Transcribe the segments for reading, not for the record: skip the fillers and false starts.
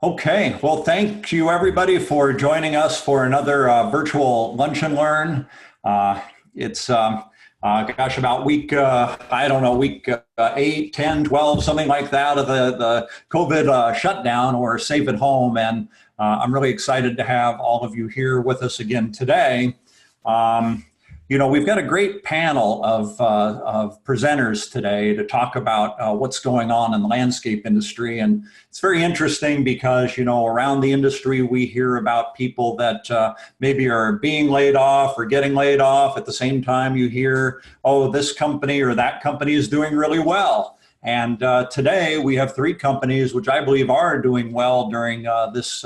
Okay, well, thank you everybody for joining us for another virtual Lunch and Learn. It's about week, I don't know, week 8, 10, 12, something like that of the COVID shutdown or safe at home. And I'm really excited to have all of you here with us again today. Um, we've got a great panel of presenters today to talk about what's going on in the landscape industry. And it's very interesting because, around the industry, we hear about people that maybe are being laid off or getting laid off. At the same time, you hear, oh, this company or that company is doing really well. And today we have three companies which I believe are doing well during this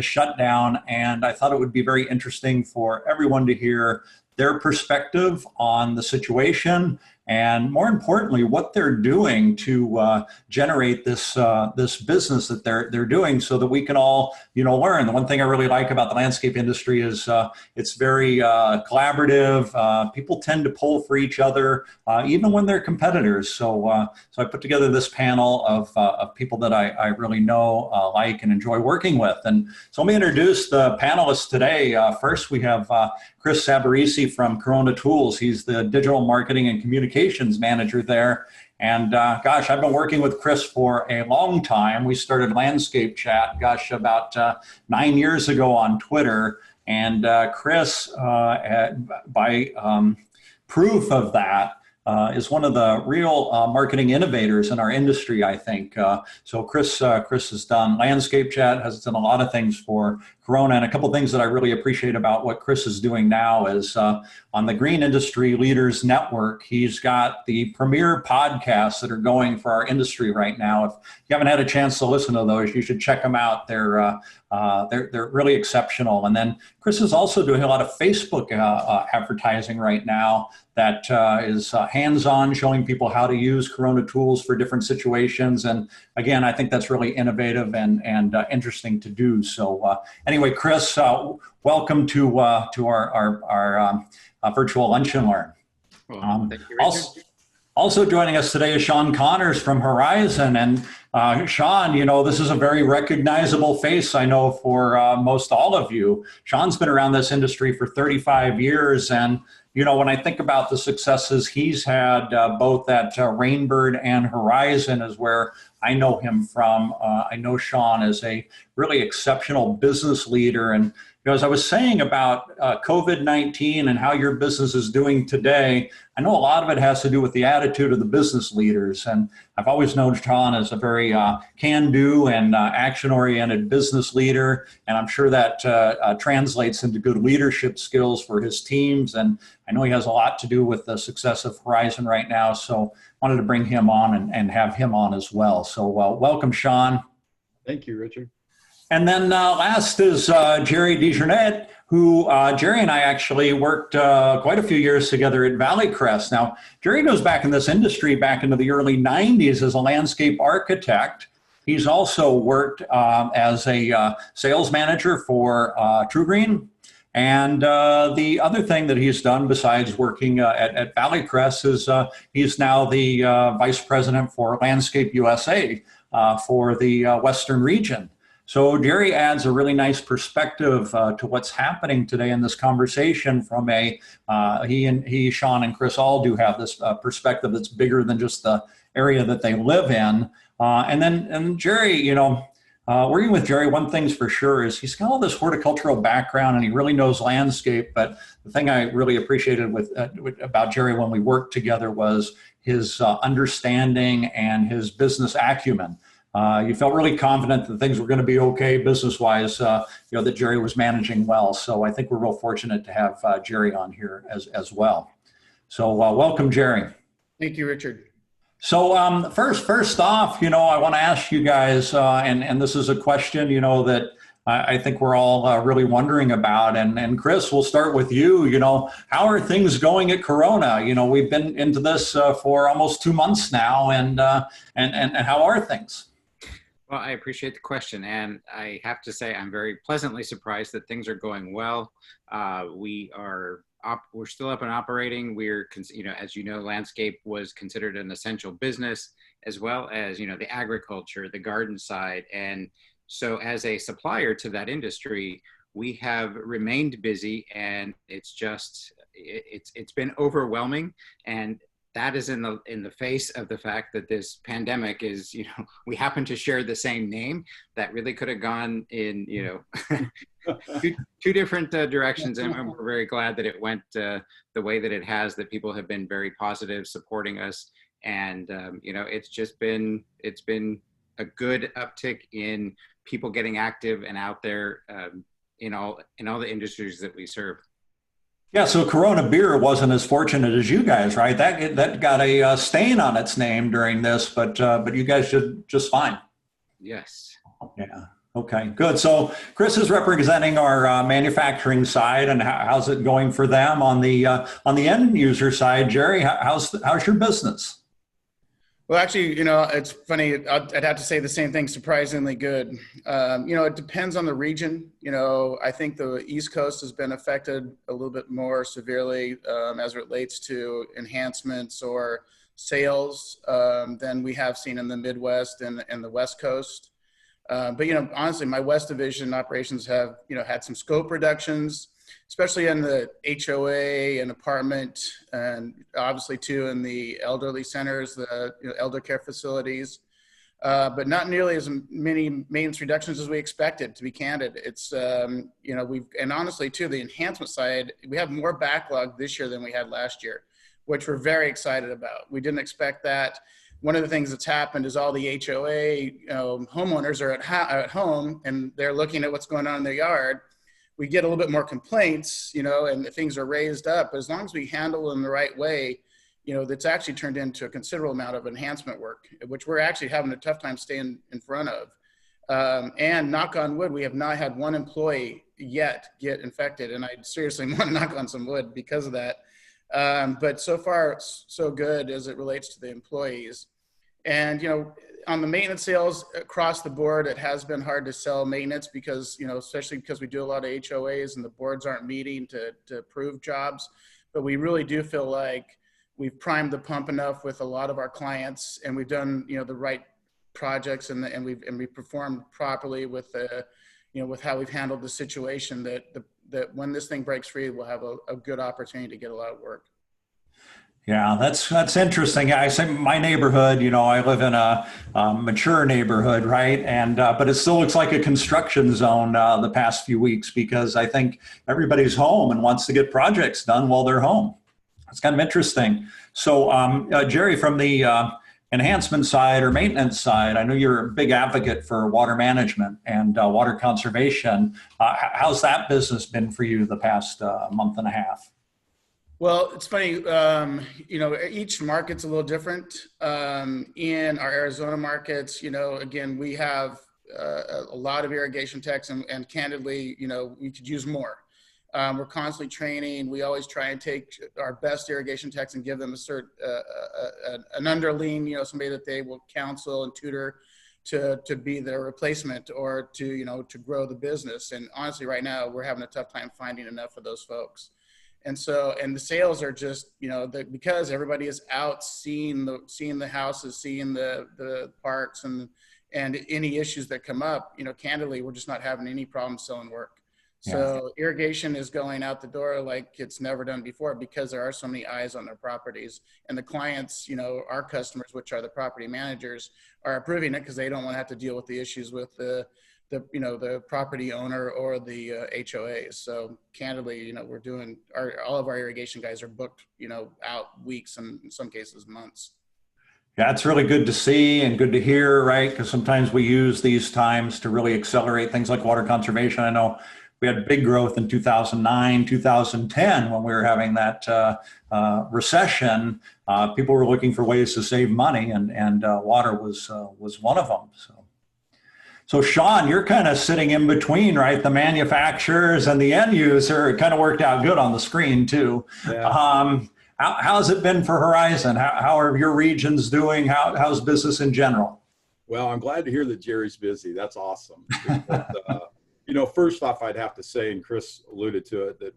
shutdown. And I thought it would be very interesting for everyone to hear their perspective on the situation, and more importantly, what they're doing to generate this business that they're doing, so that we can all learn. The one thing I really like about the landscape industry is it's very collaborative. People tend to pull for each other, even when they're competitors. So I put together this panel of people that I really know, like, and enjoy working with. And so let me introduce the panelists today. First, we have Chris Savarese from Corona Tools. He's the digital marketing and communications manager there. And gosh, I've been working with Chris for a long time. We started Landscape Chat, about 9 years ago on Twitter. And Chris, by proof of that, is one of the real marketing innovators in our industry, I think. So Chris has done Landscape Chat, has done a lot of things for Corona. And a couple of things that I really appreciate about what Chris is doing now is on the Green Industry Leaders Network, he's got the premier podcasts that are going for our industry right now. If you haven't had a chance to listen to those, you should check them out. They're really exceptional. And then Chris is also doing a lot of Facebook advertising right now that is hands-on, showing people how to use Corona tools for different situations. And again, I think that's really innovative and interesting to do. So anyway, Chris, welcome to our virtual Lunch and Learn. Well, thank you, Richard. Also joining us today is Sean Connors from Horizon. And Sean, this is a very recognizable face, I know, for most all of you. Sean's been around this industry for 35 years. And, when I think about the successes he's had, both at Rainbird and Horizon is where I know him from. I know Sean as a really exceptional business leader. And as I was saying about COVID-19 and how your business is doing today, I know a lot of it has to do with the attitude of the business leaders. And I've always known Sean as a very can-do and action-oriented business leader. And I'm sure that translates into good leadership skills for his teams. And I know he has a lot to do with the success of Horizon right now. So I wanted to bring him on and have him on as well. So welcome, Sean. Thank you, Richard. And then last is Jerry DeJournette, who Jerry and I actually worked quite a few years together at Valley Crest. Now, Jerry goes back in this industry back into the early 90s as a landscape architect. He's also worked as a sales manager for TruGreen. And the other thing that he's done besides working at Valley Crest is he's now the vice president for Landscape USA for the Western region. So Jerry adds a really nice perspective to what's happening today in this conversation from he, Sean, and Chris all do have this perspective that's bigger than just the area that they live in. And Jerry, working with Jerry, one thing's for sure is he's got all this horticultural background and he really knows landscape. But the thing I really appreciated about Jerry when we worked together was his understanding and his business acumen. You felt really confident that things were going to be okay business-wise, that Jerry was managing well. So I think we're real fortunate to have Jerry on here as well. So welcome, Jerry. Thank you, Richard. So first off, I want to ask you guys, and this is a question, that I think we're all really wondering about. And Chris, we'll start with you. How are things going at Corona? We've been into this for almost 2 months now, and how are things? Well, I appreciate the question, and I have to say I'm very pleasantly surprised that things are going well. We're still up and operating. As you know, landscape was considered an essential business, as well as the agriculture, the garden side, and So as a supplier to that industry, we have remained busy, and it's been overwhelming. And that is in the face of the fact that this pandemic is, we happen to share the same name that really could have gone in, two different directions. And we're very glad that it went the way that it has, that people have been very positive, supporting us. And, it's been a good uptick in people getting active and out there in all the industries that we serve. Yeah, so Corona Beer wasn't as fortunate as you guys, right? That got a stain on its name during this, but you guys did just fine. Yes. Yeah. Okay. Good. So Chris is representing our manufacturing side, and how's it going for them on the end user side? Jerry, how's your business? Well, actually, it's funny. I'd have to say the same thing. Surprisingly good. It depends on the region. I think the East Coast has been affected a little bit more severely as it relates to enhancements or sales than we have seen in the Midwest and the West Coast. But honestly, my West Division operations have had some scope reductions, especially in the HOA and apartment, and obviously too in the elderly centers, the elder care facilities, but not nearly as many maintenance reductions as we expected, to be candid. It's, and honestly too, the enhancement side, we have more backlog this year than we had last year, which we're very excited about. We didn't expect that. One of the things that's happened is all the HOA homeowners are at home and they're looking at what's going on in their yard. We get a little bit more complaints, and things are raised up. But as long as we handle them the right way, that's actually turned into a considerable amount of enhancement work, which we're actually having a tough time staying in front of. And knock on wood, we have not had one employee yet get infected. And I seriously want to knock on some wood because of that. But so far, so good as it relates to the employees. And, on the maintenance sales across the board, it has been hard to sell maintenance because, especially because we do a lot of HOAs and the boards aren't meeting to approve jobs. But we really do feel like we've primed the pump enough with a lot of our clients, and we've done, the right projects and we've performed properly with with how we've handled the situation that when this thing breaks free, we'll have a good opportunity to get a lot of work. Yeah, that's interesting. I say my neighborhood, I live in a mature neighborhood, right? And but it still looks like a construction zone the past few weeks, because I think everybody's home and wants to get projects done while they're home. It's kind of interesting. So Jerry, from the enhancement side or maintenance side, I know you're a big advocate for water management and water conservation. How's that business been for you the past month and a half? Well, it's funny, each market's a little different. In our Arizona markets, again, we have a lot of irrigation techs and candidly, we could use more. We're constantly training. We always try and take our best irrigation techs and give them an underling, somebody that they will counsel and tutor to be their replacement or to grow the business. And honestly, right now, we're having a tough time finding enough of those folks. And the sales are just, because everybody is out seeing the houses, seeing the parks and any issues that come up, candidly, we're just not having any problem selling work. Yeah. So irrigation is going out the door like it's never done before because there are so many eyes on their properties, and the clients, our customers, which are the property managers, are approving it because they don't want to have to deal with the issues with the property owner or the HOAs. So candidly, we're doing all of our irrigation guys are booked, out weeks and in some cases months. Yeah, it's really good to see and good to hear, right? Because sometimes we use these times to really accelerate things like water conservation. I know we had big growth in 2009, 2010 when we were having that recession. People were looking for ways to save money, and water was one of them. So Sean, you're kind of sitting in between, right? The manufacturers and the end user. It kind of worked out good on the screen too. Yeah. How's it been for Horizon? How are your regions doing? How's business in general? Well, I'm glad to hear that Jerry's busy. That's awesome. But, first off, I'd have to say, and Chris alluded to it, that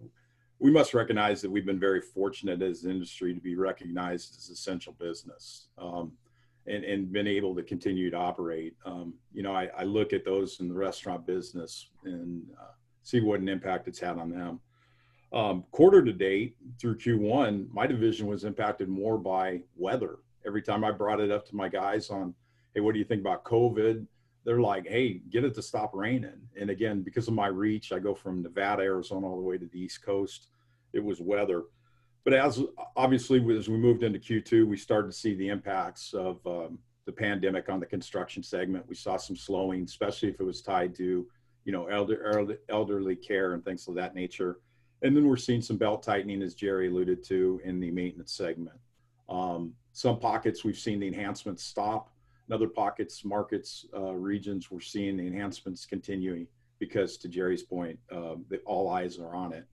we must recognize that we've been very fortunate as an industry to be recognized as essential business. and been able to continue to operate. You know, I look at those in the restaurant business and see what an impact it's had on them. Quarter to date through Q1, my division was impacted more by weather. Every time I brought it up to my guys on, hey, what do you think about COVID? They're like, hey, get it to stop raining. And again, because of my reach, I go from Nevada, Arizona, all the way to the East Coast. It was weather. But obviously, as we moved into Q2, we started to see the impacts of the pandemic on the construction segment. We saw some slowing, especially if it was tied to, you know, elderly care and things of that nature. And then we're seeing some belt tightening, as Jerry alluded to, in the maintenance segment. Some pockets we've seen the enhancements stop. In other pockets, markets, regions, we're seeing the enhancements continuing because, to Jerry's point, that all eyes are on it.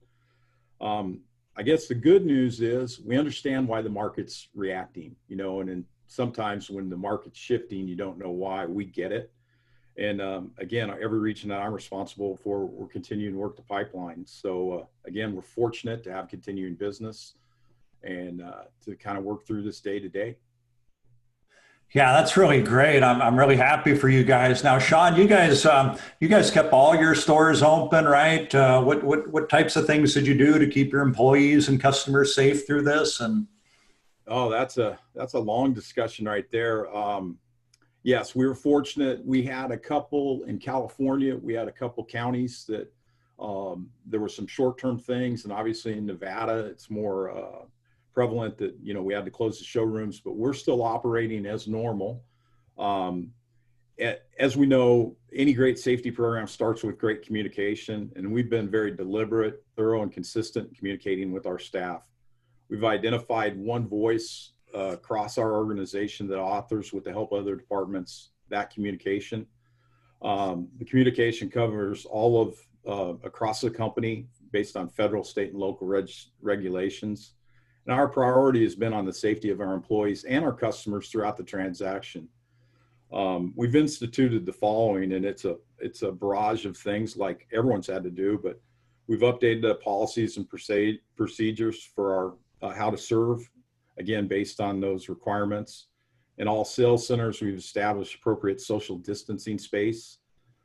I guess the good news is we understand why the market's reacting, you know, and sometimes when the market's shifting, you don't know why. We get it. And again, every region that I'm responsible for, we're continuing to work the pipeline. So again, we're fortunate to have continuing business and to kind of work through this day to day. Yeah, that's really great. I'm really happy for you guys. Now, Sean, you guys kept all your stores open, right? What types of things did you do to keep your employees and customers safe through this? And oh, that's a long discussion right there. Yes, we were fortunate. We had a couple in California. We had a couple counties that there were some short-term things, and obviously in Nevada, it's more prevalent that, you know, we had to close the showrooms, but we're still operating as normal. As we know, any great safety program starts with great communication, and we've been very deliberate, thorough, and consistent in communicating with our staff. We've identified one voice across our organization that authors, with the help of other departments, that communication. The communication covers all of across the company based on federal, state, and local regulations. And our priority has been on the safety of our employees and our customers throughout the transaction. We've instituted the following, and it's a barrage of things like everyone's had to do, but we've updated the policies and procedures for our how to serve, again, based on those requirements. In all sales centers, we've established appropriate social distancing space.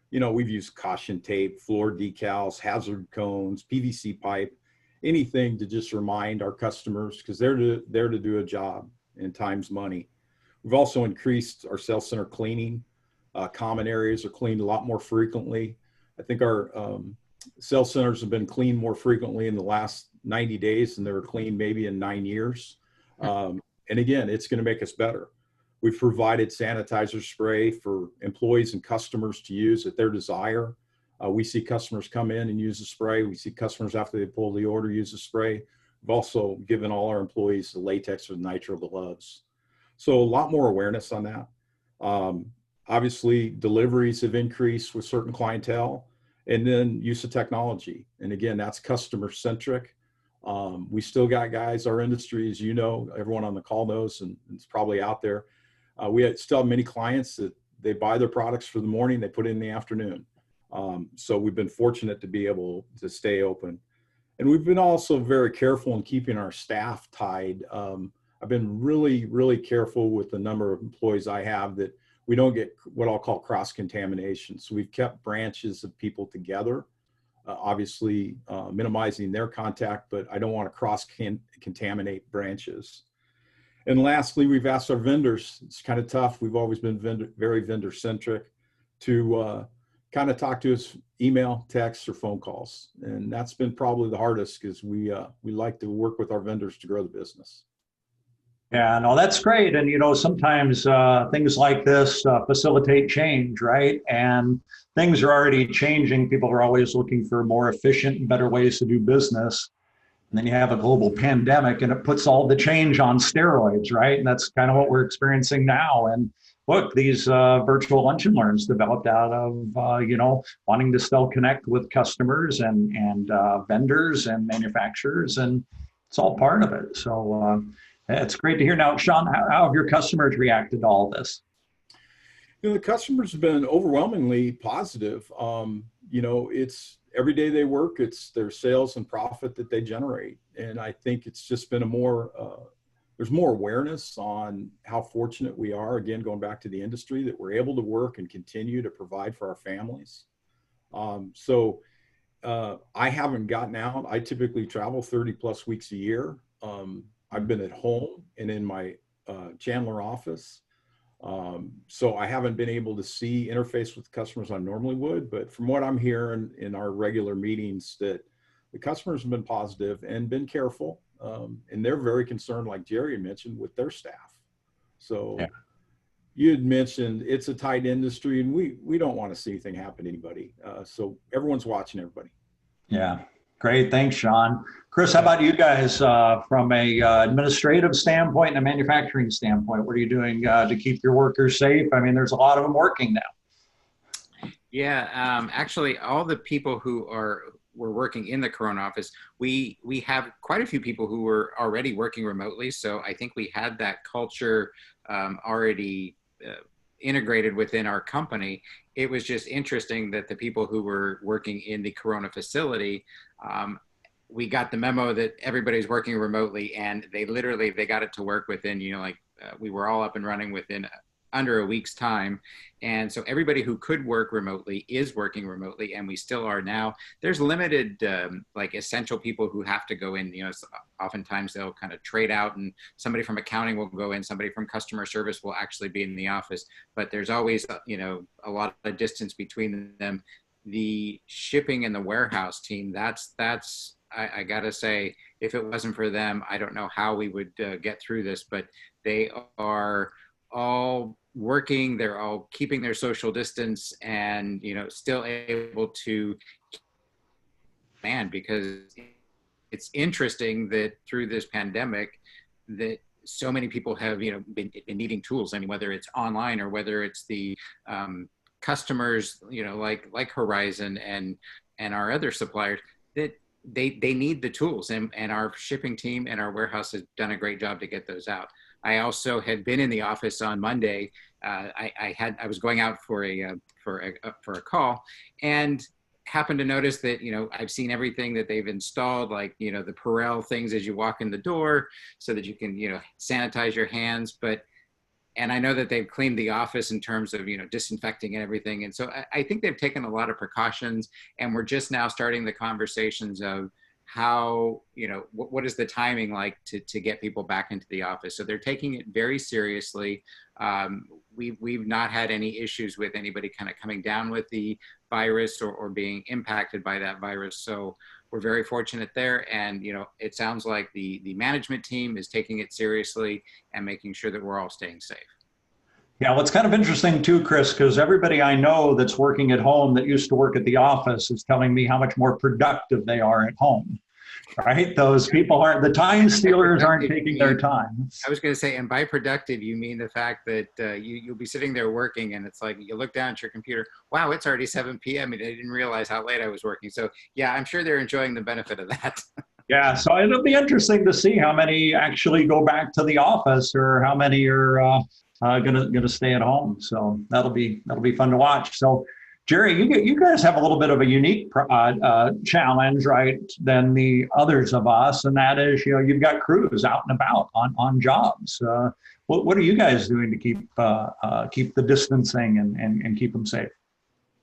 You know, we've used caution tape, floor decals, hazard cones, PVC pipe, anything to just remind our customers, because they're to do a job, and time's money. We've also increased our sales center cleaning. Common areas are cleaned a lot more frequently. I think our sales centers have been cleaned more frequently in the last 90 days than they were cleaned maybe in 9 years. And again, it's going to make us better. We've provided sanitizer spray for employees and customers to use at their desire. We see customers come in and use the spray. We see customers after they pull the order use the spray. We've also given all our employees the latex or nitrile gloves. So a lot more awareness on that. Obviously, deliveries have increased with certain clientele, and then use of technology. And again, that's customer centric. We still got guys, our industry, as you know, everyone on the call knows, and it's probably out there. We still have many clients that they buy their products for the morning, they put it in the afternoon. So we've been fortunate to be able to stay open. And we've been also very careful in keeping our staff tied. I've been really, really careful with the number of employees I have that we don't get what I'll call cross-contamination. So we've kept branches of people together, obviously minimizing their contact, but I don't want to cross-contaminate branches. And lastly, we've asked our vendors, it's kind of tough. We've always been very vendor-centric, to kind of talk to us, email, text, or phone calls. And that's been probably the hardest, because we like to work with our vendors to grow the business. yeah, no, that's great. And, you know, sometimes things like this facilitate change, right? And things are already changing. People are always looking for more efficient and better ways to do business. And then you have a global pandemic, and it puts all the change on steroids, right? And that's kind of what we're experiencing now. And look, these virtual lunch and learns developed out of, you know, wanting to still connect with customers and vendors and manufacturers, and it's all part of it. So it's great to hear. Now, Sean, how have your customers reacted to all this? You know, the customers have been overwhelmingly positive. You know, it's every day they work, it's their sales and profit that they generate. And I think it's just been a more there's more awareness on how fortunate we are, again, going back to the industry, that we're able to work and continue to provide for our families. I haven't gotten out. I typically travel 30 plus weeks a year. I've been at home and in my Chandler office. So I haven't been able to interface with customers I normally would, but from what I'm hearing in our regular meetings, that the customers have been positive and been careful. And they're very concerned, like Jerry mentioned, with their staff. So yeah. You had mentioned it's a tight industry, and we don't want to see anything happen to anybody. So everyone's watching everybody. Yeah, great. Thanks, Sean. Chris, how about you guys from a administrative standpoint and a manufacturing standpoint? What are you doing to keep your workers safe? I mean, there's a lot of them working now. Yeah, actually, all the people who were working in the Corona office, we have quite a few people who were already working remotely. So I think we had that culture already integrated within our company. It was just interesting that the people who were working in the Corona facility, we got the memo that everybody's working remotely, and they got it to work within, we were all up and running within under a week's time. And so everybody who could work remotely is working remotely, and we still are now. There's limited like essential people who have to go in, oftentimes they'll kind of trade out, and somebody from accounting will go in, somebody from customer service will actually be in the office, but there's always, a lot of distance between them. The shipping and the warehouse team, that's I gotta say, if it wasn't for them, I don't know how we would get through this, but they are all working, they're all keeping their social distance, and still able to because it's interesting that through this pandemic that so many people have been needing tools. I mean, whether it's online or whether it's the customers like Horizon and our other suppliers, that they need the tools, and our shipping team and our warehouse has done a great job to get those out. I also had been in the office on Monday. I was going out for a call, and happened to notice that I've seen everything that they've installed, like the Perel things as you walk in the door, so that you can sanitize your hands. And I know that they've cleaned the office in terms of disinfecting and everything. And so I think they've taken a lot of precautions, and we're just now starting the conversations of how, what is the timing like to get people back into the office. So they're taking it very seriously. We've not had any issues with anybody kind of coming down with the virus or being impacted by that virus. So we're very fortunate there. And, it sounds like the management team is taking it seriously and making sure that we're all staying safe. Yeah, well, it's kind of interesting too, Chris, because everybody I know that's working at home that used to work at the office is telling me how much more productive they are at home, right? Those people the time stealers aren't taking their time. I was going to say, and by productive, you mean the fact that you'll be sitting there working, and it's like you look down at your computer, wow, it's already 7 p.m. and I didn't realize how late I was working. So yeah, I'm sure they're enjoying the benefit of that. Yeah, so it'll be interesting to see how many actually go back to the office, or how many are gonna stay at home. So that'll be fun to watch. So Jerry, you guys have a little bit of a unique challenge, right, than the others of us, and that is you've got crews out and about on jobs. What are you guys doing to keep the distancing and keep them safe?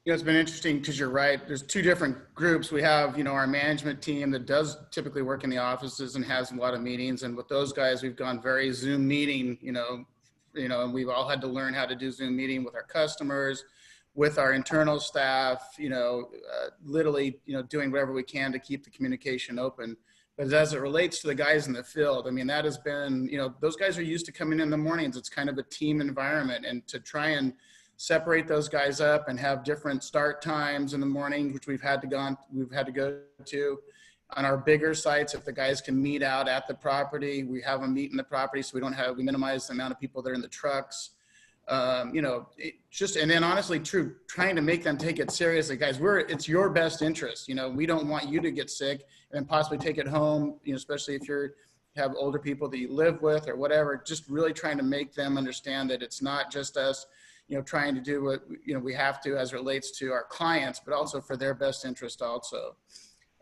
It's been interesting because you're right. There's two different groups. We have, our management team that does typically work in the offices and has a lot of meetings. And with those guys, we've gone very Zoom meeting, and we've all had to learn how to do Zoom meeting with our customers, with our internal staff, literally, doing whatever we can to keep the communication open. But as it relates to the guys in the field, I mean, that has been, those guys are used to coming in the mornings. It's kind of a team environment, and to try and separate those guys up and have different start times in the morning, which we've had to go to. On our bigger sites, if the guys can meet out at the property, we have them meet in the property, so we minimize the amount of people that are in the trucks. And then honestly, trying to make them take it seriously, guys. It's your best interest. We don't want you to get sick and then possibly take it home. Especially if you have older people that you live with or whatever. Just really trying to make them understand that it's not just us, trying to do what we have to as it relates to our clients, but also for their best interest also.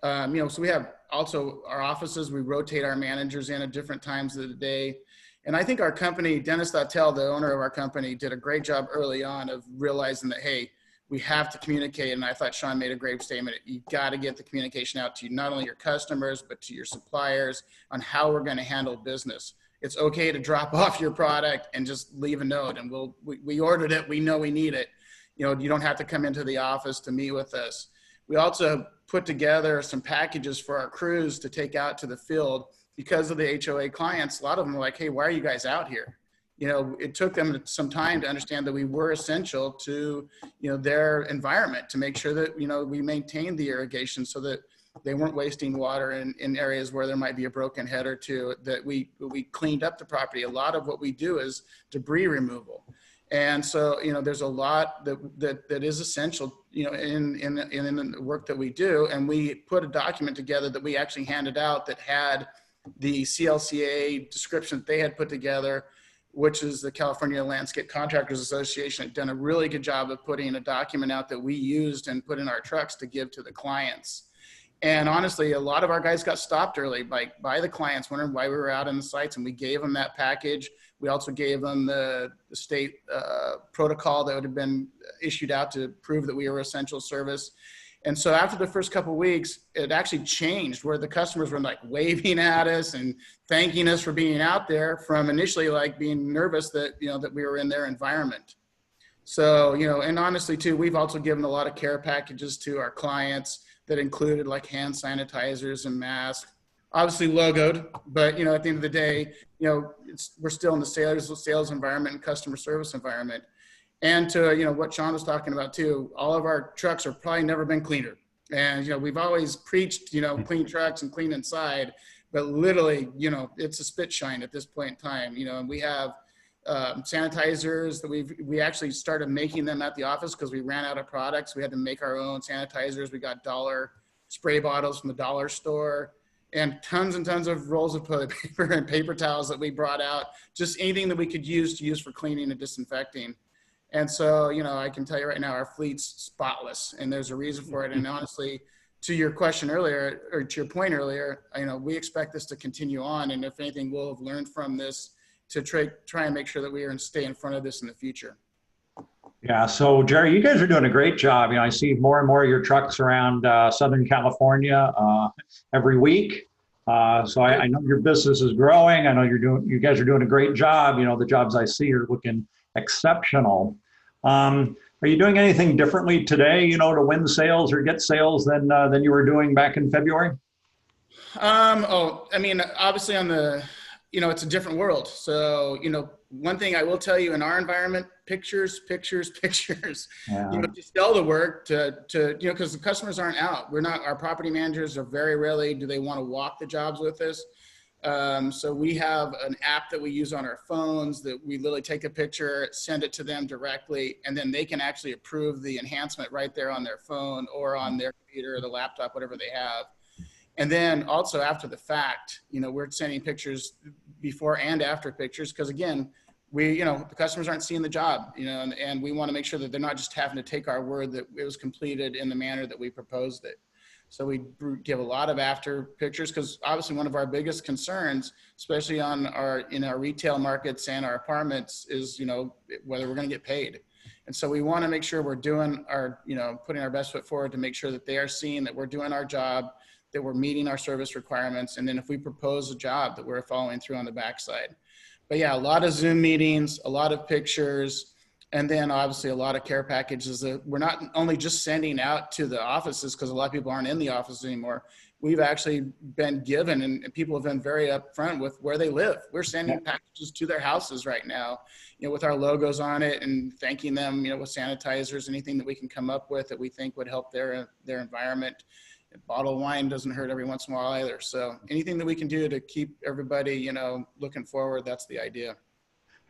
So we have also our offices. We rotate our managers in at different times of the day. And I think our company, Dennis Dautel, the owner of our company, did a great job early on of realizing that, hey, we have to communicate. And I thought Sean made a great statement. You got to get the communication out to not only your customers, but to your suppliers on how we're going to handle business. It's okay to drop off your product and just leave a note, and we ordered it. We know we need it. You know, you don't have to come into the office to meet with us. We also put together some packages for our crews to take out to the field because of the HOA clients. A lot of them were like, hey, why are you guys out here? You know, it took them some time to understand that we were essential to, you know, their environment, to make sure that, you know, we maintained the irrigation so that they weren't wasting water in areas where there might be a broken head or two, that we cleaned up the property. A lot of what we do is debris removal. And so, you know, there's a lot that is essential, you know, in the work that we do. And we put a document together that we actually handed out that had the CLCA description that they had put together, which is the California Landscape Contractors Association, had done a really good job of putting a document out that we used and put in our trucks to give to the clients. And honestly, a lot of our guys got stopped early by the clients wondering why we were out on the sites, and we gave them that package. We also gave them the state protocol that would have been issued out to prove that we were essential service. And so after the first couple of weeks, it actually changed, where the customers were like waving at us and thanking us for being out there, from initially like being nervous that, you know, that we were in their environment. So, you know, and honestly too, we've also given a lot of care packages to our clients that included like hand sanitizers and masks, obviously logoed, but, you know, at the end of the day, you know, we're still in the sales environment and customer service environment. And to, you know, what Sean was talking about too, all of our trucks have probably never been cleaner. And, you know, we've always preached, you know, clean trucks and clean inside, but literally, you know, it's a spit shine at this point in time, you know, and we have sanitizers that we actually started making them at the office because we ran out of products. We had to make our own sanitizers. We got dollar spray bottles from the dollar store, and tons of rolls of toilet paper and paper towels that we brought out, just anything that we could use for cleaning and disinfecting. And so, you know, I can tell you right now, our fleet's spotless, and there's a reason for it. And honestly, to your question earlier, or to your point earlier, you know, we expect this to continue on. And if anything, we'll have learned from this to try and make sure that we are and stay in front of this in the future. Yeah, so Jerry, you guys are doing a great job. You know, I see more and more of your trucks around Southern California every week. So I know your business is growing. I know you guys are doing a great job. You know, the jobs I see are looking exceptional. Are you doing anything differently today, you know, to win sales or get sales than you were doing back in February? Oh, I mean, obviously you know, it's a different world. So, you know, one thing I will tell you, in our environment, pictures. Yeah. You know, to sell the work to, you know, because the customers aren't out. Our property managers are very rarely do they want to walk the jobs with us. So we have an app that we use on our phones that we literally take a picture, send it to them directly, and then they can actually approve the enhancement right there on their phone or on their computer or the laptop, whatever they have. And then also after the fact, you know, we're sending pictures before and after pictures, because again, you know, the customers aren't seeing the job, you know, and we want to make sure that they're not just having to take our word that it was completed in the manner that we proposed it. So we give a lot of after pictures, because obviously one of our biggest concerns, especially in our retail markets and our apartments, is, you know, whether we're going to get paid. And so we want to make sure we're doing you know, putting our best foot forward to make sure that they are seeing that we're doing our job, that we're meeting our service requirements. And then if we propose a job, that we're following through on the backside. But yeah, a lot of Zoom meetings, a lot of pictures, and then obviously a lot of care packages that we're not only just sending out to the offices, because a lot of people aren't in the office anymore. We've actually been given, and people have been very upfront with where they live. We're sending packages to their houses right now, you know, with our logos on it, and thanking them, you know, with sanitizers, anything that we can come up with that we think would help their environment. Bottled wine doesn't hurt every once in a while either. So anything that we can do to keep everybody, you know, looking forward, that's the idea.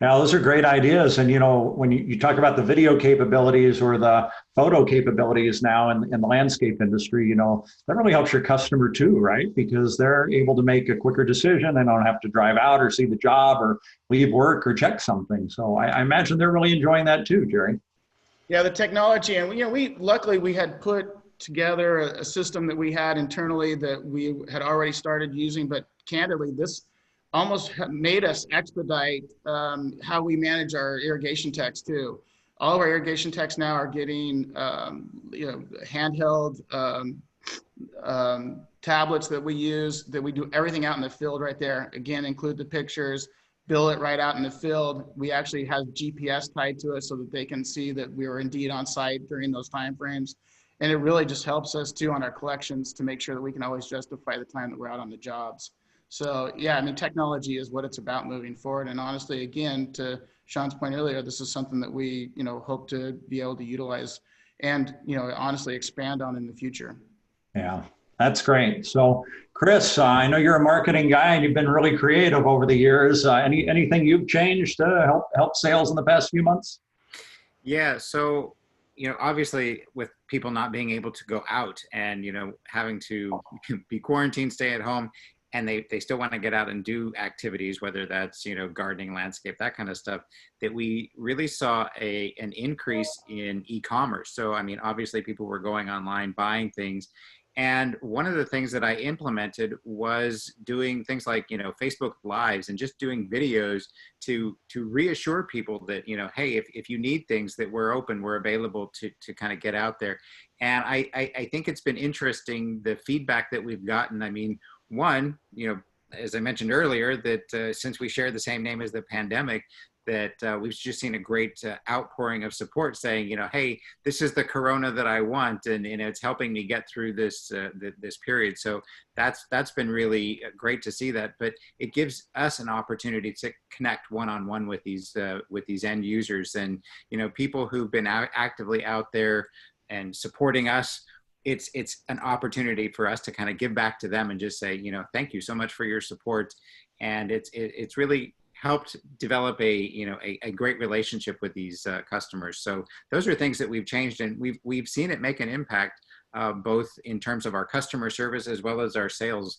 Yeah, those are great ideas. And, you know, when you talk about the video capabilities or the photo capabilities now in the landscape industry, you know, that really helps your customer too, right? Because they're able to make a quicker decision. They don't have to drive out or see the job or leave work or check something. So I imagine they're really enjoying that too, Jerry. Yeah, the technology. And, you know, luckily we had put together a system that we had internally that we had already started using, but candidly, made us expedite how we manage our irrigation techs too. All of our irrigation techs now are getting handheld tablets that we use, that we do everything out in the field right there. Again, include the pictures, bill it right out in the field. We actually have GPS tied to it so that they can see that we were indeed on site during those time frames. And it really just helps us too on our collections to make sure that we can always justify the time that we're out on the jobs. So yeah, I mean, technology is what it's about moving forward. And honestly, again, to Sean's point earlier, this is something that we, hope to be able to utilize and, honestly expand on in the future. Yeah, that's great. So Chris, I know you're a marketing guy and you've been really creative over the years. Anything you've changed to help sales in the past few months? Yeah, so obviously with people not being able to go out and having to be quarantined, stay at home, and they still want to get out and do activities, whether that's gardening, landscape, that kind of stuff, that we really saw an increase in e-commerce. So I mean, obviously people were going online buying things. And one of the things that I implemented was doing things like, Facebook Lives and just doing videos to reassure people that, hey, if you need things, that we're open, we're available to kind of get out there. And I think it's been interesting, the feedback that we've gotten. I mean, one, as I mentioned earlier, that since we share the same name as the pandemic, that we've just seen a great outpouring of support saying, hey, this is the Corona that I want, and it's helping me get through this this period. So that's been really great to see that. But it gives us an opportunity to connect one-on-one with these end users and people who've been actively out there and supporting us. It's an opportunity for us to kind of give back to them and just say, thank you so much for your support. And it's really helped develop a great relationship with these customers. So those are things that we've changed, and we've seen it make an impact both in terms of our customer service as well as our sales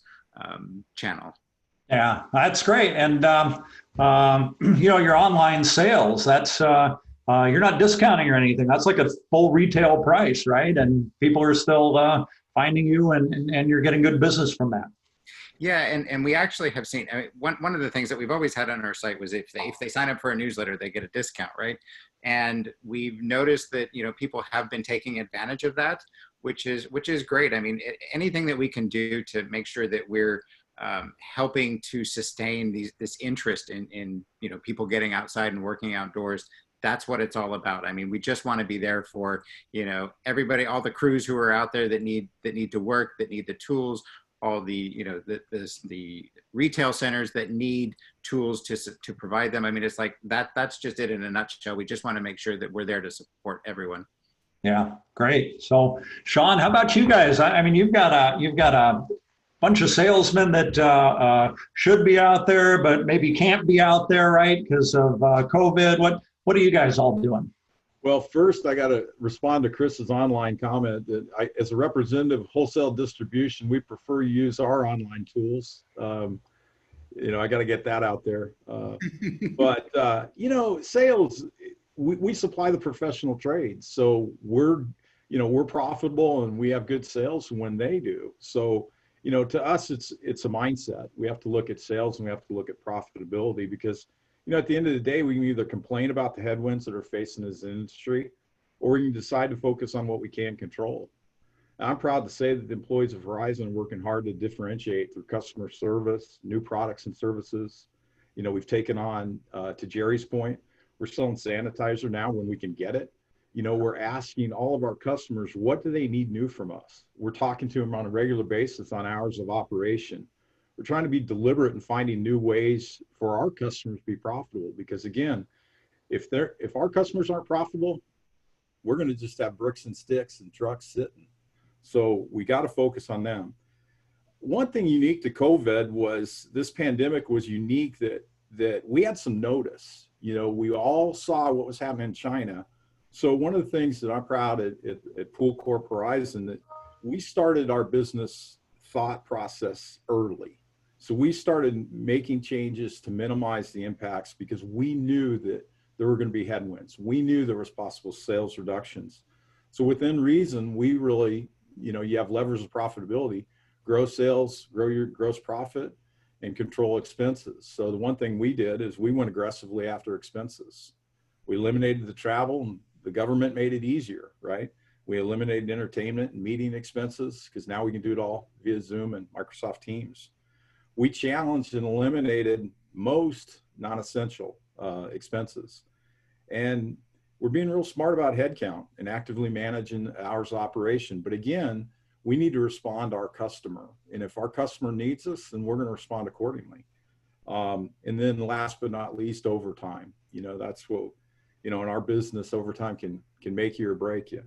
channel. Yeah, that's great. And your online sales, that's you're not discounting or anything. That's like a full retail price, right? And people are still finding you, and you're getting good business from that. Yeah, and we actually have seen, I mean, one of the things that we've always had on our site was if they sign up for a newsletter, they get a discount, right? And we've noticed that people have been taking advantage of that, which is great. I mean, anything that we can do to make sure that we're helping to sustain this interest in people getting outside and working outdoors. That's what it's all about. I mean, we just want to be there for everybody, all the crews who are out there that need to work, that need the tools, all the the retail centers that need tools to provide them. I mean, it's like that's just it in a nutshell. We just want to make sure that we're there to support everyone. Yeah, great. So Sean, how about you guys? I mean, you've got a bunch of salesmen that should be out there but maybe can't be out there, right, because of COVID. What are you guys all doing? Well, first, I got to respond to Chris's online comment that as a representative of wholesale distribution, we prefer to use our online tools. I got to get that out there. But sales, we supply the professional trades. So we're profitable and we have good sales when they do. So, to us, it's a mindset. We have to look at sales and we have to look at profitability because at the end of the day, we can either complain about the headwinds that are facing as an industry, or we can decide to focus on what we can control. Now, I'm proud to say that the employees of Verizon are working hard to differentiate through customer service, new products and services. We've taken on, to Jerry's point, we're selling sanitizer now when we can get it. We're asking all of our customers, what do they need new from us? We're talking to them on a regular basis on hours of operation. We're trying to be deliberate in finding new ways for our customers to be profitable. Because again, if our customers aren't profitable, we're going to just have bricks and sticks and trucks sitting. So we got to focus on them. One thing unique to COVID was this pandemic was unique that we had some notice. We all saw what was happening in China. So one of the things that I'm proud at Pool Corp Horizon, that we started our business thought process early. So we started making changes to minimize the impacts because we knew that there were going to be headwinds. We knew there was possible sales reductions. So within reason, we really, you have levers of profitability, grow sales, grow your gross profit, and control expenses. So the one thing we did is we went aggressively after expenses. We eliminated the travel, and the government made it easier, right? We eliminated entertainment and meeting expenses because now we can do it all via Zoom and Microsoft Teams. We challenged and eliminated most non-essential expenses. And we're being real smart about headcount and actively managing hours of operation. But again, we need to respond to our customer. And if our customer needs us, then we're going to respond accordingly. And then last but not least, overtime. You know, that's what, you know, in our business, overtime can make you or break you.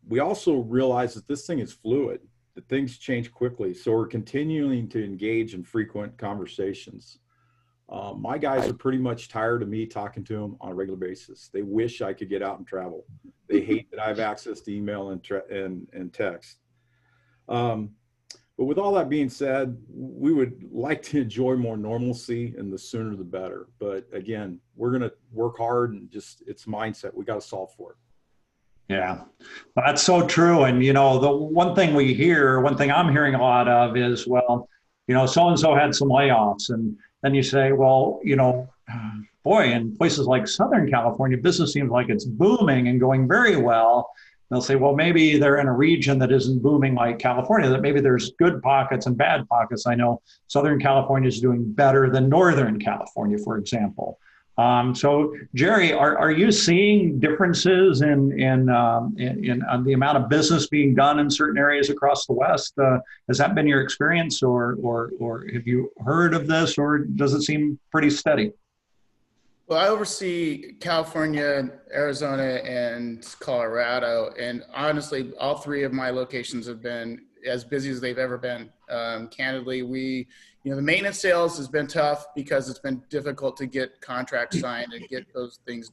We also realize that this thing is fluid, that things change quickly. So we're continuing to engage in frequent conversations. My guys are pretty much tired of me talking to them on a regular basis. They wish I could get out and travel. They hate that I have access to email and text. But with all that being said, we would like to enjoy more normalcy, and the sooner the better. But again, we're going to work hard, and just it's mindset. We got to solve for it. Yeah, that's so true. And, you know, the one thing I'm hearing a lot of is, well, you know, so-and-so had some layoffs. And then you say, well, you know, boy, in places like Southern California, business seems like it's booming and going very well. They'll say, well, maybe they're in a region that isn't booming like California, that maybe there's good pockets and bad pockets. I know Southern California is doing better than Northern California, for example. So, Jerry, are you seeing differences in the amount of business being done in certain areas across the West? Has that been your experience, or have you heard of this, or does it seem pretty steady? Well, I oversee California, Arizona, and Colorado, and honestly, all three of my locations have been as busy as they've ever been. Candidly, the maintenance sales has been tough because it's been difficult to get contracts signed and get those things,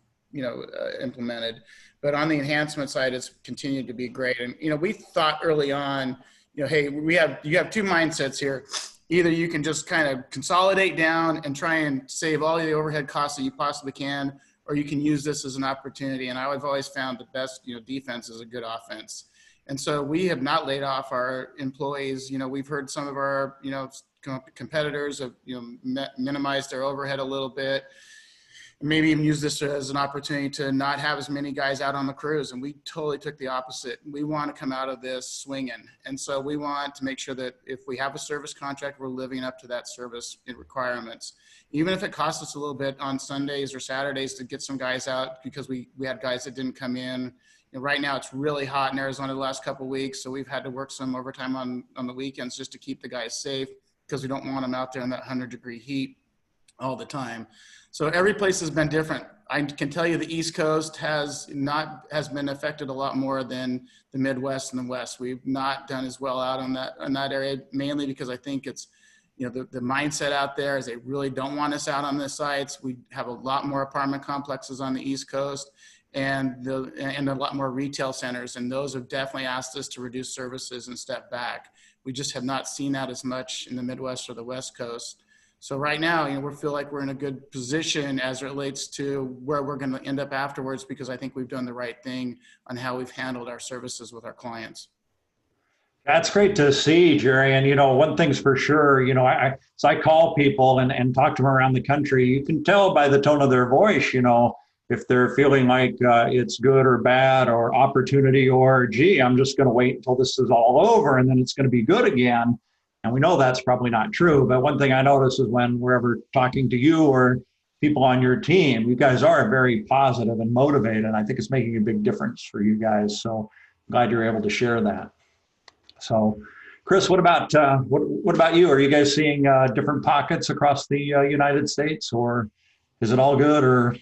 implemented. But on the enhancement side, it's continued to be great. And, we thought early on, hey, you have two mindsets here. Either you can just kind of consolidate down and try and save all the overhead costs that you possibly can, or you can use this as an opportunity. And I've always found the best, defense is a good offense. And so we have not laid off our employees. We've heard some of our, competitors have, minimized their overhead a little bit. Maybe even use this as an opportunity to not have as many guys out on the cruise. And we totally took the opposite. We want to come out of this swinging. And so we want to make sure that if we have a service contract, we're living up to that service requirements. Even if it costs us a little bit on Sundays or Saturdays to get some guys out, because we had guys that didn't come in. Right now it's really hot in Arizona the last couple of weeks. So we've had to work some overtime on the weekends just to keep the guys safe, because we don't want them out there in that 100-degree heat all the time. So every place has been different. I can tell you the East Coast has been affected a lot more than the Midwest and the West. We've not done as well out on that area, mainly because I think it's, the mindset out there is they really don't want us out on the sites. We have a lot more apartment complexes on the East Coast and a lot more retail centers. And those have definitely asked us to reduce services and step back. We just have not seen that as much in the Midwest or the West Coast. So right now, we feel like we're in a good position as it relates to where we're going to end up afterwards, because I think we've done the right thing on how we've handled our services with our clients. That's great to see, Jerry. And, one thing's for sure, as I call people and talk to them around the country, you can tell by the tone of their voice, if they're feeling like it's good or bad or opportunity or, gee, I'm just going to wait until this is all over and then it's going to be good again. And we know that's probably not true. But one thing I notice is when we're ever talking to you or people on your team, you guys are very positive and motivated. And I think it's making a big difference for you guys. So I'm glad you're able to share that. So, Chris, what about you? Are you guys seeing different pockets across the United States, or is it all good? Or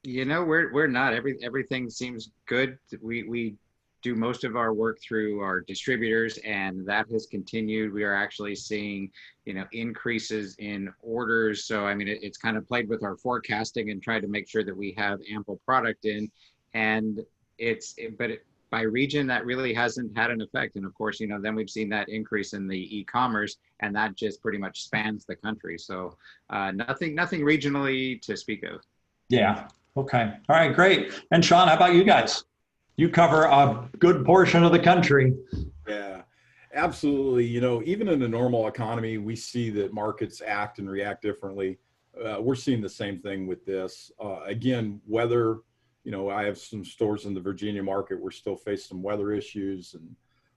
we're not. Everything seems good. We do most of our work through our distributors, and that has continued. We are actually seeing, increases in orders. So, it's kind of played with our forecasting and tried to make sure that we have ample product in, and by region, that really hasn't had an effect. And of course, then we've seen that increase in the e-commerce, and that just pretty much spans the country. So nothing regionally to speak of. Yeah. Okay. All right, great. And Sean, how about you guys? You cover a good portion of the country. Yeah. Absolutely. You know, even in a normal economy, we see that markets act and react differently. We're seeing the same thing with this. Again, weather, you know, I have some stores in the Virginia market. We're still facing some weather issues,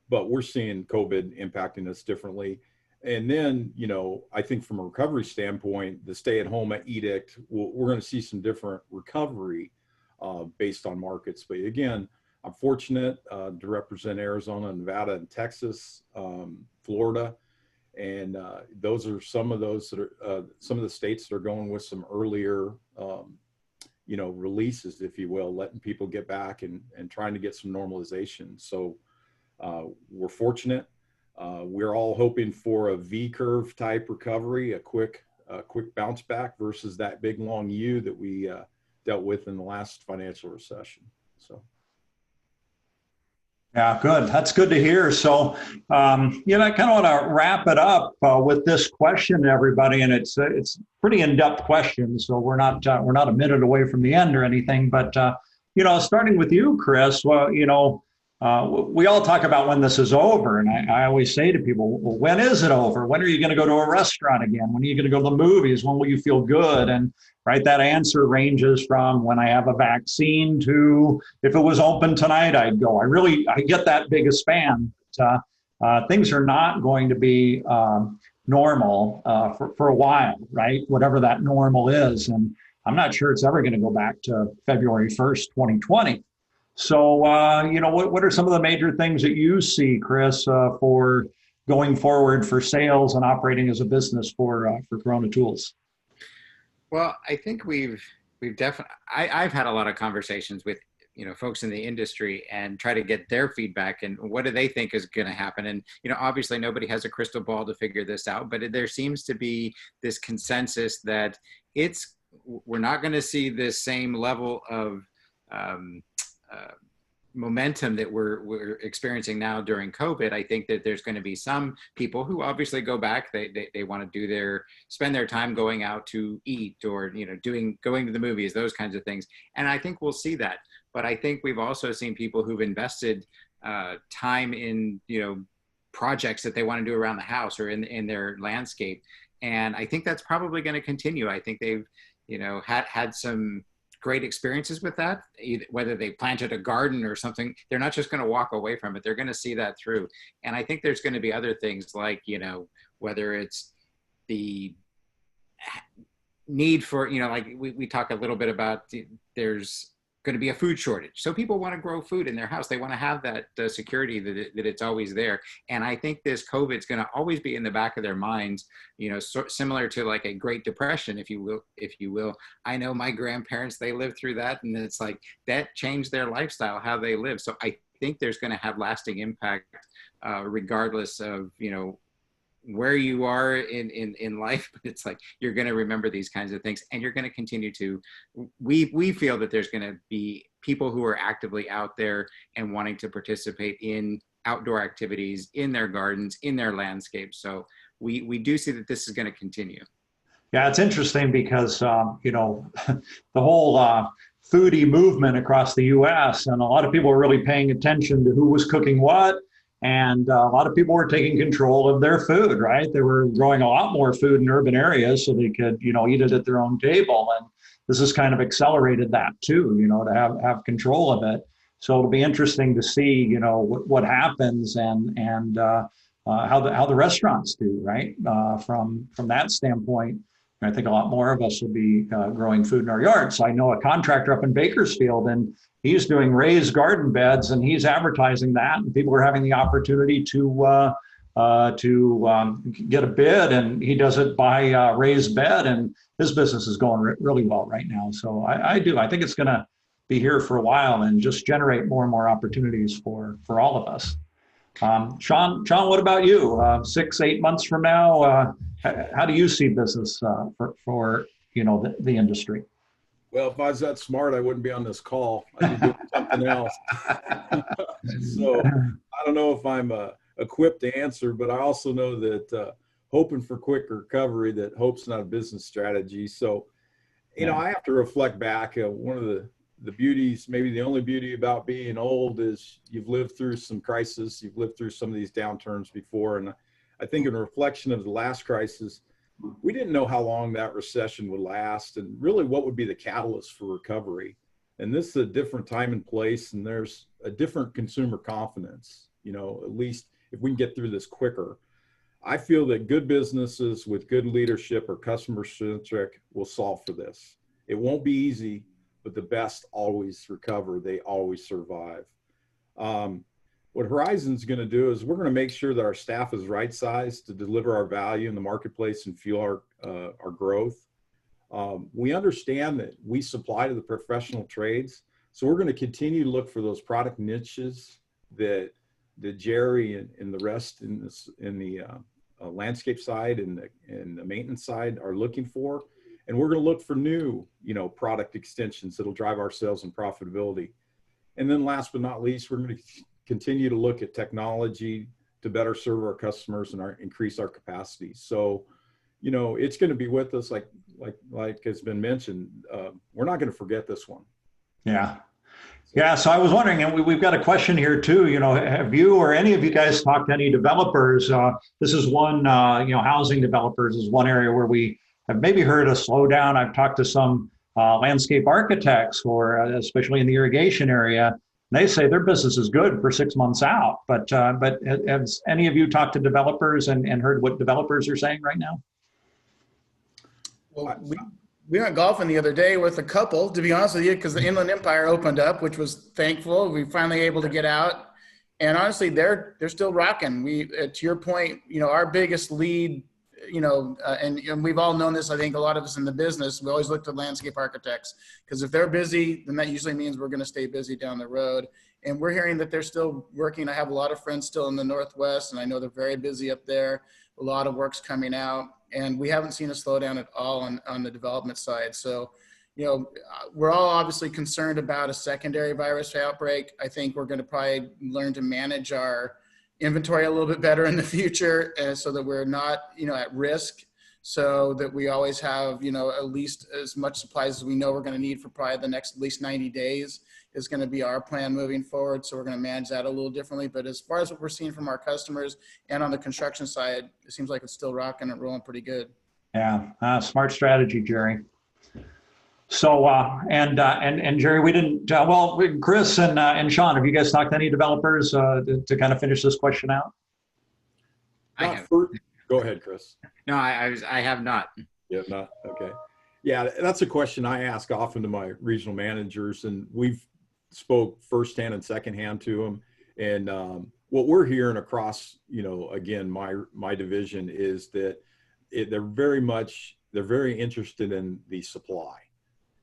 but we're seeing COVID impacting us differently. And then, you know, I think from a recovery standpoint, the stay-at-home edict, we're going to see some different recovery based on markets. But again, I'm fortunate to represent Arizona, Nevada, and Texas, Florida, and those are some of those that are some of the states that are going with some earlier, you know, releases, if you will, letting people get back and trying to get some normalization. So we're fortunate. We're all hoping for a V curve type recovery, a quick bounce back versus that big long U that we dealt with in the last financial recession. So. Yeah, good. That's good to hear. So, you know, I kind of want to wrap it up with this question to everybody, and it's pretty in-depth question. So we're not a minute away from the end or anything. But you know, starting with you, Chris. Well, you know, we all talk about when this is over, and I always say to people, well, when is it over? When are you going to go to a restaurant again? When are you going to go to the movies? When will you feel good? And right, that answer ranges from when I have a vaccine to if it was open tonight, I'd go. I get that big a span. But, things are not going to be normal for a while, right? Whatever that normal is. And I'm not sure it's ever going to go back to February 1st, 2020. So, you know, what are some of the major things that you see, Chris, for going forward for sales and operating as a business for Corona Tools? Well, I think we've definitely, I've had a lot of conversations with, you know, folks in the industry and try to get their feedback and what do they think is going to happen. And, you know, obviously nobody has a crystal ball to figure this out, but there seems to be this consensus that we're not going to see this same level of momentum that we're experiencing now during COVID. I think that there's going to be some people who obviously go back. They want to spend their time going out to eat or, you know, going to the movies, those kinds of things. And I think we'll see that. But I think we've also seen people who've invested time in, you know, projects that they want to do around the house or in their landscape. And I think that's probably going to continue. I think they've, you know, had some great experiences with that, whether they planted a garden or something. They're not just going to walk away from it. They're going to see that through. And I think there's going to be other things like, you know, whether it's the need for, you know, like we talk a little bit about, there's going to be a food shortage. So people want to grow food in their house. They want to have that security that it's always there. And I think this COVID is going to always be in the back of their minds, you know, similar to like a Great Depression, if you will. I know my grandparents, they lived through that, and it's like that changed their lifestyle, how they live. So I think there's going to have lasting impact regardless of, you know, where you are in life. But it's like you're going to remember these kinds of things, and you're going to continue to. We feel that there's going to be people who are actively out there and wanting to participate in outdoor activities in their gardens, in their landscapes. So we do see that this is going to continue. Yeah, it's interesting because you know, the whole foodie movement across the U.S. and a lot of people are really paying attention to who was cooking what. And a lot of people were taking control of their food, right? They were growing a lot more food in urban areas so they could, you know, eat it at their own table. And this has kind of accelerated that too, you know, to have control of it. So it'll be interesting to see, you know, what happens and how the restaurants do, right? From that standpoint, I think a lot more of us will be growing food in our yards. So I know a contractor up in Bakersfield, and he's doing raised garden beds, and he's advertising that, and people are having the opportunity to get a bid, and he does it by raised bed, and his business is going really well right now. So I think it's going to be here for a while and just generate more and more opportunities for all of us. Sean, what about you? 6-8 months from now, how do you see business for you know the industry? Well, if I was that smart, I wouldn't be on this call. I'd be doing something else. So I don't know if I'm equipped to answer, but I also know that hoping for quick recovery, that hope's not a business strategy. So, you know, I have to reflect back. One of the maybe the only beauty about being old is you've lived through some crisis, you've lived through some of these downturns before. And I think in reflection of the last crisis, we didn't know how long that recession would last and really what would be the catalyst for recovery. And this is a different time and place, and there's a different consumer confidence, at least if we can get through this quicker. I feel that good businesses with good leadership or customer centric will solve for this. It won't be easy, but the best always recover. They always survive. What Horizon's going to do is we're going to make sure that our staff is right sized to deliver our value in the marketplace and fuel our growth. We understand that we supply to the professional trades, so we're going to continue to look for those product niches that Jerry and the rest in the landscape side and the maintenance side are looking for. And we're going to look for new, product extensions that'll drive our sales and profitability. And then last but not least, we're going to continue to look at technology to better serve our customers and increase our capacity. So, it's going to be with us, like has been mentioned. We're not going to forget this one. Yeah. Yeah. So I was wondering, and we've got a question here too. Have you or any of you guys talked to any developers? This is one, housing developers is one area where we have maybe heard a slowdown. I've talked to some landscape architects, or especially in the irrigation area. They say their business is good for 6 months out. But has any of you talked to developers and heard what developers are saying right now? Well, we went golfing the other day with a couple, to be honest with you, because the Inland Empire opened up, which was thankful. We finally able to get out, and honestly, they're still rocking. To your point, our biggest lead, and we've all known this. I think a lot of us in the business, we always look to landscape architects, because if they're busy, then that usually means we're going to stay busy down the road. And we're hearing that they're still working. I have a lot of friends still in the Northwest, and I know they're very busy up there. A lot of work's coming out. And we haven't seen a slowdown at all on the development side. So, we're all obviously concerned about a secondary virus outbreak. I think we're going to probably learn to manage our inventory a little bit better in the future, so that we're not, at risk, so that we always have, at least as much supplies as we know we're going to need for probably the next at least 90 days is going to be our plan moving forward. So we're going to manage that a little differently. But as far as what we're seeing from our customers and on the construction side, it seems like it's still rocking and rolling pretty good. Yeah, smart strategy, Jerry. So, and Jerry, we didn't, Chris and Sean, have you guys talked to any developers to kind of finish this question out? Go ahead, Chris. No, I have not. You have not? Okay. Yeah, that's a question I ask often to my regional managers, and we've spoke firsthand and secondhand to them. And what we're hearing across, again, my division is that they're very interested in the supply,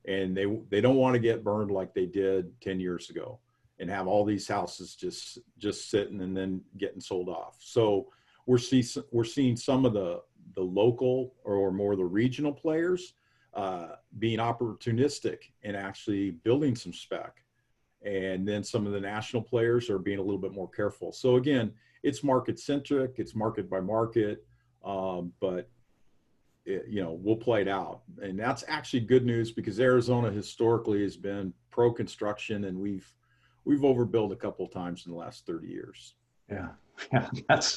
and they don't want to get burned like they did 10 years ago and have all these houses just sitting and then getting sold off. So we're seeing some of the local or more the regional players being opportunistic and actually building some spec. And then some of the national players are being a little bit more careful. So again, it's market centric, it's market by market, but we'll play it out. And that's actually good news, because Arizona historically has been pro construction, and we've overbuilt a couple of times in the last 30 years. Yeah,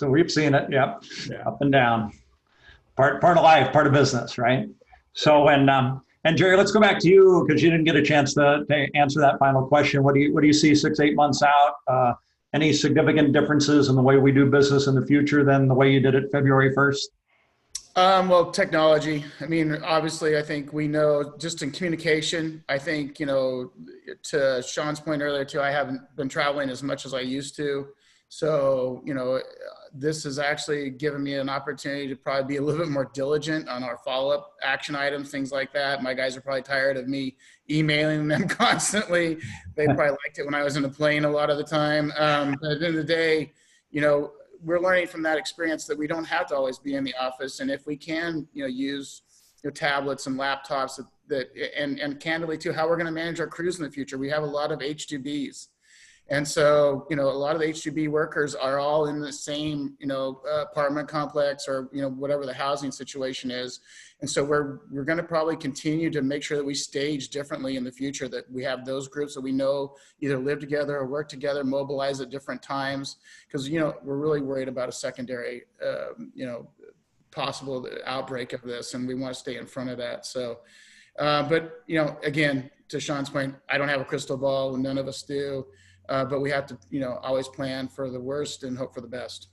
we've seen it. Yep. Yeah. Up and down. Part of life, part of business, right? So, and Jerry, let's go back to you, because you didn't get a chance to answer that final question. What do you see 6-8 months out? Any significant differences in the way we do business in the future than the way you did it February 1st? Well, technology. I mean, obviously, I think we know just in communication, I think, to Sean's point earlier too, I haven't been traveling as much as I used to. So, this has actually given me an opportunity to probably be a little bit more diligent on our follow-up action items, things like that. My guys are probably tired of me emailing them constantly. They probably liked it when I was in a plane a lot of the time. But at the end of the day, we're learning from that experience that we don't have to always be in the office. And if we can, use tablets and laptops and candidly too, how we're going to manage our crews in the future. We have a lot of H2Bs. And so, a lot of the H-2B workers are all in the same, apartment complex or, whatever the housing situation is. And so we're going to probably continue to make sure that we stage differently in the future, that we have those groups that we know either live together or work together, mobilize at different times. Because, we're really worried about a secondary, possible outbreak of this, and we want to stay in front of that. So, but, again, to Sean's point, I don't have a crystal ball, and none of us do. But we have to, always plan for the worst and hope for the best.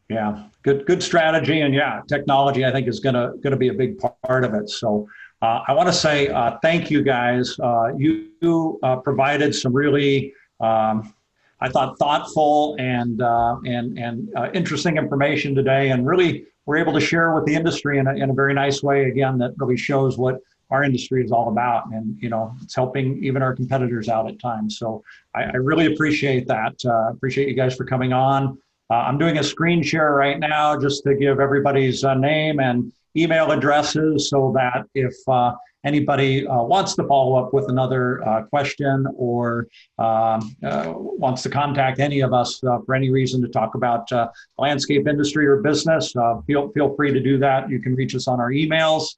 Yeah, good strategy, and yeah, technology I think is gonna be a big part of it. So I want to say thank you guys. You provided some really, I thought, thoughtful and interesting information today, and really were able to share with the industry in a very nice way. Again, that really shows what our industry is all about, and it's helping even our competitors out at times. So I really appreciate that. Appreciate you guys for coming on. I'm doing a screen share right now just to give everybody's name and email addresses, so that if anybody wants to follow up with another question or wants to contact any of us for any reason to talk about landscape industry or business, feel free to do that. You can reach us on our emails.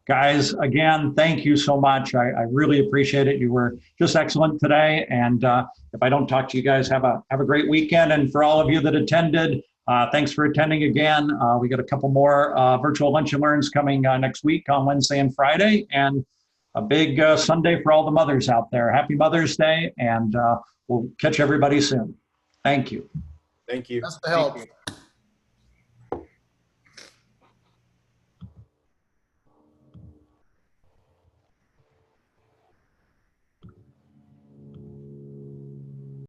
Guys, again, thank you so much. I really appreciate it. You were just excellent today. And if I don't talk to you guys, have a great weekend. And for all of you that attended, thanks for attending again. We got a couple more virtual lunch and learns coming next week on Wednesday and Friday, and a big Sunday for all the mothers out there. Happy Mother's Day, and we'll catch everybody soon. Thank you. Thank you. That's the help.